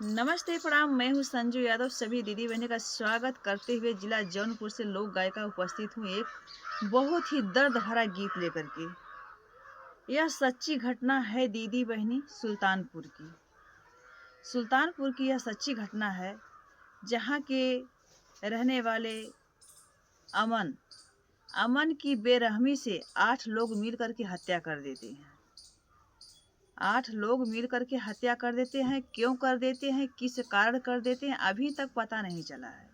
नमस्ते प्रणाम। मैं हूँ संजू यादव। सभी दीदी बहनों का स्वागत करते हुए जिला जौनपुर से लोक गायिका उपस्थित हूँ एक बहुत ही दर्द भरा गीत लेकर के। यह सच्ची घटना है दीदी बहनी सुल्तानपुर की। सुल्तानपुर की यह सच्ची घटना है जहाँ के रहने वाले अमन अमन की बेरहमी से 8 लोग मिल करके हत्या कर देते हैं। 8 लोग मिल करके हत्या कर देते हैं। क्यों कर देते हैं, किस कारण कर देते हैं, अभी तक पता नहीं चला है।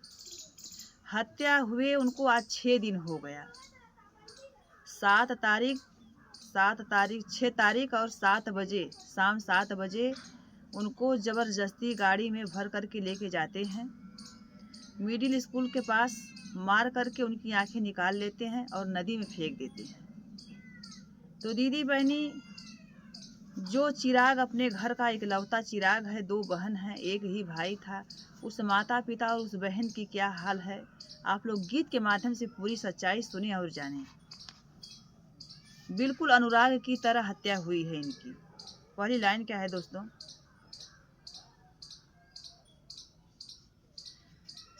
हत्या हुए उनको आज 6 दिन हो गया। 6 तारीख और 7 बजे शाम 7 बजे उनको ज़बरदस्ती गाड़ी में भर करके लेके जाते हैं। मिडिल स्कूल के पास मार करके उनकी आंखें निकाल लेते हैं और नदी में फेंक देते हैं। तो दीदी बहनी, जो चिराग अपने घर का इकलौता चिराग है, 2 बहन हैं, एक ही भाई था, उस माता पिता और उस बहन की क्या हाल है, आप लोग गीत के माध्यम से पूरी सच्चाई सुने और जानें। बिल्कुल अनुराग की तरह हत्या हुई है इनकी। पहली लाइन क्या है दोस्तों?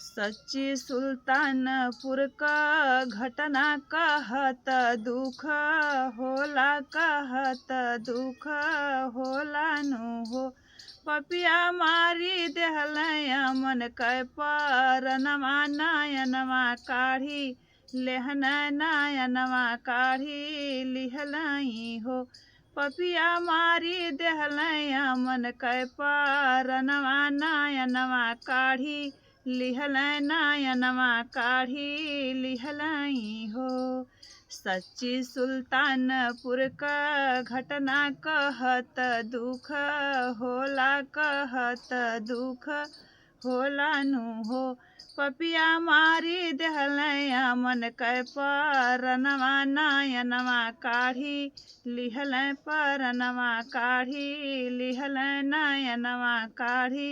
सच्ची सुल्तानपुर का घटना कहत दुख होला, कहत दुख होला नु हो। पपिया मारी देहल अमन कै परनमा, नयनमा काढ़ी लेहन, नयनमा काढ़ी लिहलई हो। पपिया मारी देहल अमन कै परनमा, नयनमा काढ़ी लिहल, नयनमा काढ़ी लिहलई हो। सच्ची सुल्तानपुर का घटना कहत दुख होला, कहत दुख होला नु हो। पपिया मारी देहल अमन कै परनमा, नयनमा काढ़ी लिहल, परनमा काढ़ी लिहल, नयनमा काढ़ी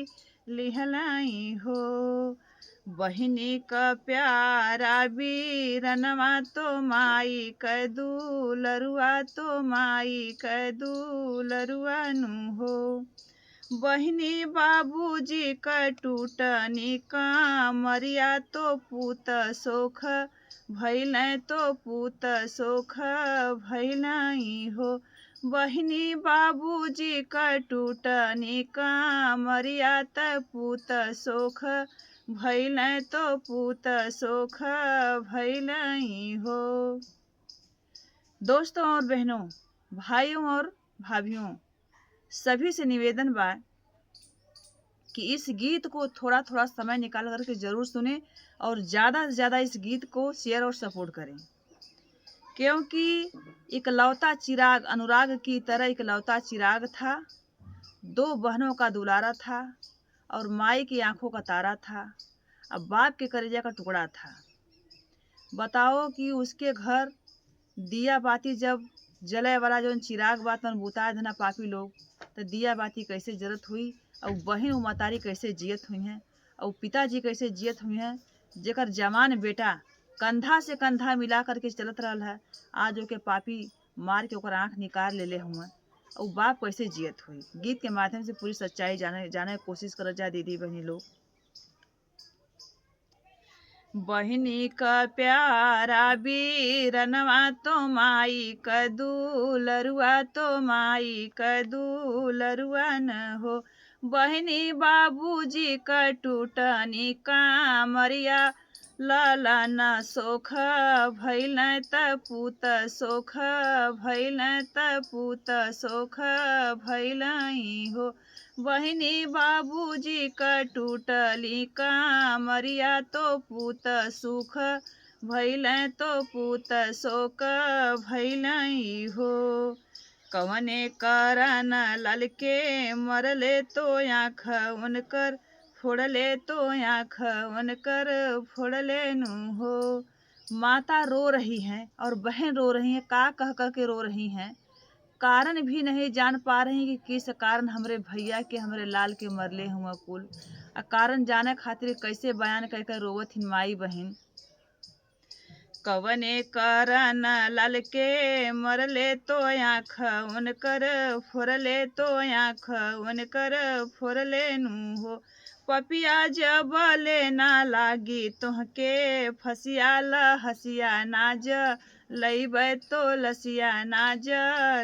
लिहलई हो। बहिनी का प्यारा वीरनवा तो माई कै दुलरुआ, तो माई कै दुलरुआ नु हो। बहिनी बाबूजी कै टूटनी कामरिया, तो पूत सोख भैल, तो पूत सोख भैलई हो। बहिनी बाबूजी कै टूटनी कामरिया, त पूत सोख भैल, तो पूत सोख भैलई हो। दोस्तों और बहनों, भाइयों और भाभियों, सभी से निवेदन बा कि इस गीत को थोड़ा थोड़ा समय निकाल करके ज़रूर सुने और ज़्यादा से ज़्यादा इस गीत को शेयर और सपोर्ट करें, क्योंकि इकलौता चिराग, अनुराग की तरह इकलौता चिराग था, 2 बहनों का दुलारा था और माई की आंखों का तारा था, अब बाप के कलेजा का टुकड़ा था। बताओ कि उसके घर दिया बाती जब जले वाला जो चिराग बात मन बुता देना पापी लोग, तो दिया बाती कैसे जरत हुई और बहन व मतारी कैसे जियत हुई हैं और पिताजी कैसे जियत हुई हैं, जेकर जवान बेटा कंधा से कंधा मिला करके चलत रहा है, आज ओके पापी मार के ओकर आँख निकाल ले हुए और बाप कैसे जियत हुई। गीत के माध्यम से पूरी सच्चाई जाने की कोशिश कर जा दीदी बहनी लोग। बहिनी का प्यारा वीरनवा तो माई क दुलरुआ, तो माई क दुलरुआ न हो। बहिनी बाबूजी क टूटनी कामरिया, ललन सोख भैल, त पूत सोख भैल, त पूत सोख भैलई हो। बहिनी बाबूजी क टूटली कामरिया, तो पूत सुख भैल, तो पूत शोक भैलई हो। कवने कारण ललके मरले, तो आँख उनकर फोड़ले, तो आँख उनकर फोड़ले नु हो। माता रो रही हैं और बहन रो रही हैं, का कह कह के रो रही हैं, कारण भी नहीं जान पा रही कि किस कारण हमरे भैया के, हमरे लाल के मरले हुआ कुल। कारण जाने खातिर कैसे बयान कर कर रोवत हिन माई बहन। कवने करन लाल के मरले तो आँख उनकर फोरले तो आँख उनकर फोरले नु हो। पपिया जब ले ना लागी तोहके फसियाल हसिया नाज लइबै तो लसिया नाज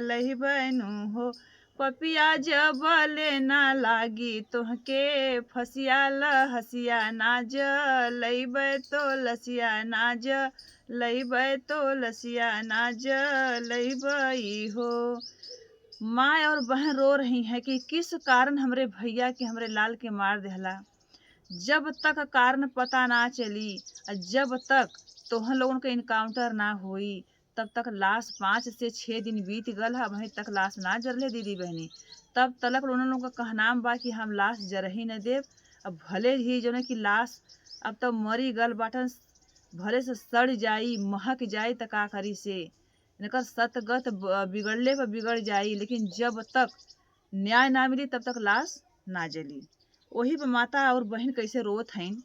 लइबै नु हो। पपिया जब ले ना लागी तोहके फसियाल हसिया नाज लइबै तो लसिया नाज लइबै तो लसिया नाज लइबै हो। माँ और बहन रो रही है कि किस कारण हमरे भैया के हमरे लाल के मार देहला। जब तक कारण पता ना चली और जब तक तोहन लोगन के इनकाउंटर ना हुई तब तक लाश 5 से 6 दिन बीत गल है, वहीं तक लाश ना जरले दीदी बहनी। तब तलक उन लोगों का कहनाम बा कि हम लाश जर ही न देव। अब भले ही जो है कि लाश अब तो मरी गल बाटन, भले से सड़ जाई महक जाई त का करी से इनकर सतगत बिगड़ले पर बिगड़ जाई, लेकिन जब तक न्याय ना मिली तब तक लाश ना जली। वही पे माता और बहन कैसे रोत हईन।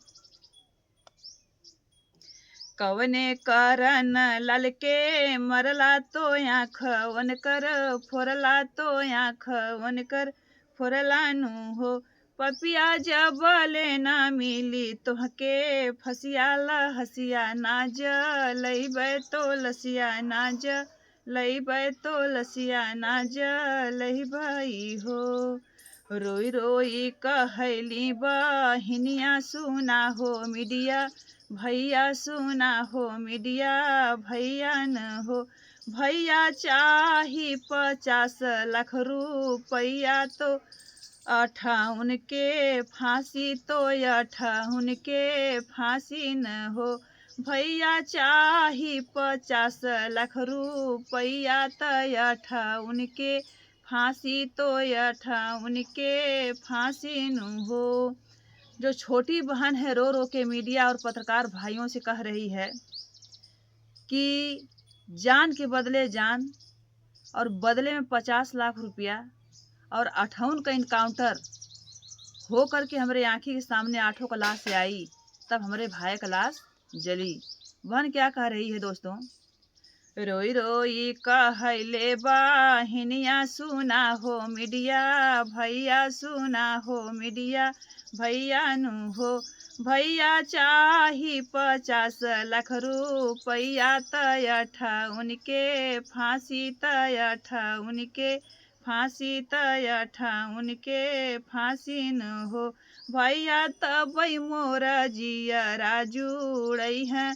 कवने करन लाल के मरला तो आँख उनकर फोरला तो आँख उनकर फोरला नु हो। पपिया जब ले ना मिली तोहके फसियाल हसिया नाज लइबै तो लसिया नाज लइबै तो लसिया नाज लइबै हो। रोई रोई कहली बहिनिया सुना हो मीडिया भैया सुना हो मीडिया भैया न हो। भैया चाही 50 लाख रुपया तो अठाउन के फांसी तो अठाउन के फांसी न हो। भैया चाही 50 लाख रुपया तो अठाउन के फांसी तो अठाउन के फांसी न हो। जो छोटी बहन है रो रो के मीडिया और पत्रकार भाइयों से कह रही है कि जान के बदले जान और बदले में 50 लाख रुपया और 58 का इनकाउंटर हो करके हमारे आँखी के सामने 8 का लाश से आई, तब हमारे भाई का लाश जली। बहन क्या कह रही है दोस्तों, रोई रोई कहले बहिनिया सुना हो मीडिया भैया सुना हो मीडिया भैया नु हो। भैया चाही 50 लाख रुपया त अठाउन के फांसी त अठाउन के फांसी त अठाउन के फांसी न हो। भैया तबै मोर जियरा जुड़ई है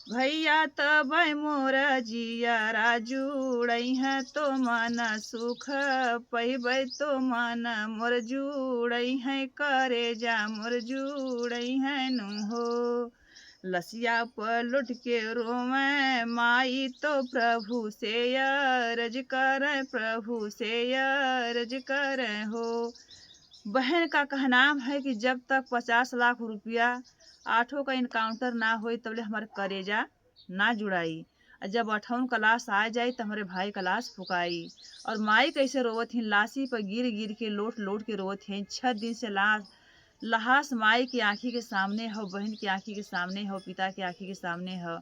भैया तबै मोर जियरा जुड़ई है तो मन सुख पैबै तो मन मोर जुड़ई है करेजा मोर जुड़ई है नु हो। लसिया पलट के रोवे माई तो प्रभु से अर्ज करे प्रभु से अर्ज करे हो। बहन का कहनाम है कि जब तक 50 लाख रुपया 8 का इनकाउंटर ना हो तबले हमारे करेजा ना जुड़ाई, और जब 58 का लाश आ जाए तो हमारे भाई का लाश फुकाई। और माई कैसे रोवत हैं, लाशी पर गिर गिर के लोट लोट के रोवत हैं। 6 दिन से लहास माई की आँखी के सामने हो, बहन की आँखी के सामने हो, पिता की आँखी के सामने हो।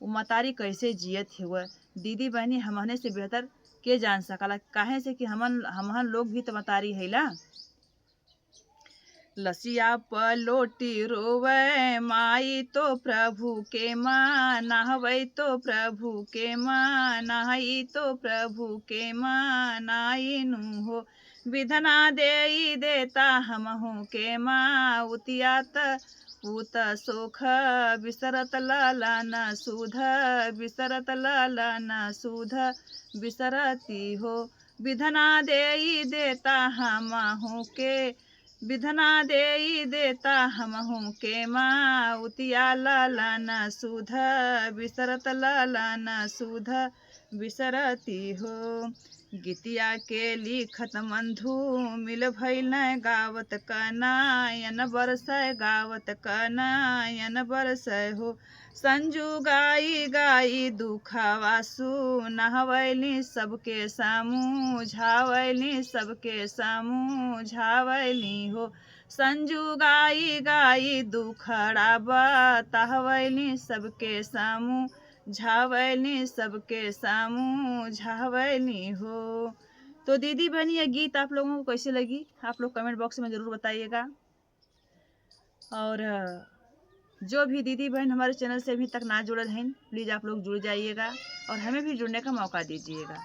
वो मतारी कैसे जियत है वह दीदी बहनी हमने से बेहतर के जान सकला, काहे से कि हमन लोग भी तो मतारी है ला। लसिया पलोटी रोवे माई तो प्रभु के माँ नहवै तो प्रभु के माँ नहाई तो प्रभु के माँ नाई नु हो। विधना देई देता हमहु के माँ उतियात पूत सोख बिसरत ललन सुध बिसरत ललन सुध बिसरती हो। विधना देई देता हमहु के विधना देई देता हमहु के माँ उतिया ललन सुध बिसरत ललन सुध बिसरती हो। गीतिया के लिखत मंधु मिल भइल गावत कनायन बरस गावत कनायन बरस हो। संजू गाई गाई दुखवा सुनावैली सबके समझावैली सबके समझावैली हो। संजू गाई गाई दुखड़ा बतावैली सबके झावनी सबके समझावनी हो। तो दीदी बहन ये गीत आप लोगों को कैसी लगी आप लोग कमेंट बॉक्स में ज़रूर बताइएगा। और जो भी दीदी बहन हमारे चैनल से अभी तक ना जुड़ल हैं प्लीज़ आप लोग जुड़ जाइएगा और हमें भी जुड़ने का मौका दीजिएगा।